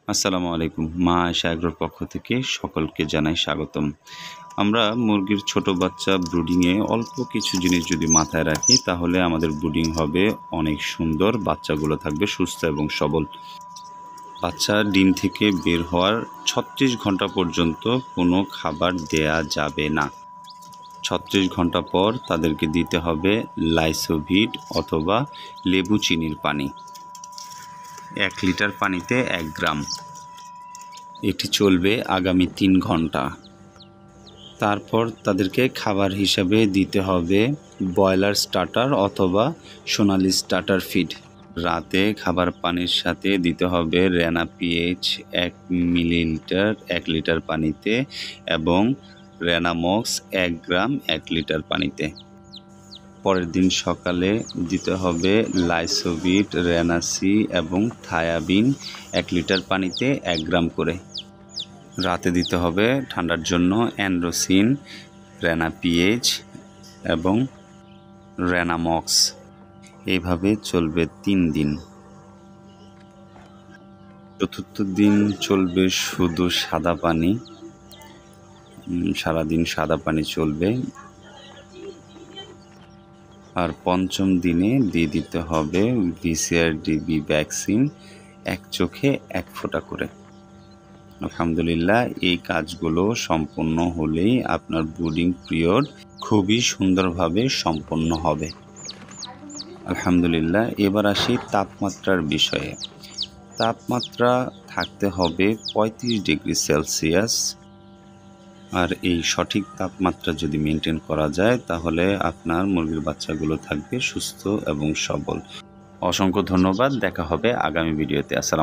আসসালামু আলাইকুম। মা আয়েশা এগ্রোর পক্ষ থেকে সকলকে জানাই স্বাগতম। আমরা মুরগির ছোট বাচ্চা ব্রুডিংয়ে অল্প কিছু জিনিস যদি মাথায় রাখি তাহলে আমাদের ব্রুডিং হবে অনেক সুন্দর, বাচ্চাগুলো থাকবে সুস্থ এবং সবল। বাচ্চা ডিম থেকে বের হওয়ার ৩৬ ঘন্টা পর্যন্ত কোনো খাবার দেয়া যাবে না। ৩৬ ঘন্টা পর তাদেরকে দিতে হবে লাইসোভিট অথবা লেবু চিনির পানি, ১ লিটার পানিতে ১ গ্রাম। এটি চলবে আগামী ৩ ঘন্টা। তারপর তাদেরকে খাবার হিসাবে দিতে হবে ব্রয়লার স্টার্টার অথবা সোনালি স্টার্টার ফিড। রাতে খাবার পানির সাথে দিতে হবে রেনা পিএইচ ১ মিলিলিটার ১ লিটার পানিতে এবং রেনামক্স ১ গ্রাম ১ লিটার পানিতে। পরের দিন সকালে দিতে হবে লাইসোভিট, রেনাসি এবং থায়াবিন ১ লিটার পানিতে ১ গ্রাম করে। রাতে দিতে হবে ঠান্ডার জন্য অ্যান্ড্রোসিন, রেনা পিএইচ এবং রেনামক্স। এইভাবে চলবে ৩ দিন। চতুর্থ দিন চলবে শুধু সাদা পানি, সারাদিন সাদা পানি চলবে। আর পঞ্চম দিনে দিয়ে দিতে হবে VCRDB ভ্যাকসিন ১ চোখে ১ ফোঁটা করে। আলহামদুলিল্লাহ, এই কাজগুলো সম্পন্ন হলেই আপনার ব্রুডিং পিরিয়ড খুবই সুন্দরভাবে সম্পন্ন হবে। আলহামদুলিল্লাহ। এবার আসি তাপমাত্রার বিষয়ে। তাপমাত্রা থাকতে হবে ৩৫ ডিগ্রি সেলসিয়াস। আর এই সঠিক তাপমাত্রা যদি মেনটেন করা যায় তাহলে আপনার মুরগির বাচ্চাগুলো থাকবে সুস্থ এবং সবল। অসংখ্য ধন্যবাদ। দেখা হবে আগামী ভিডিওতে। আসসালাম।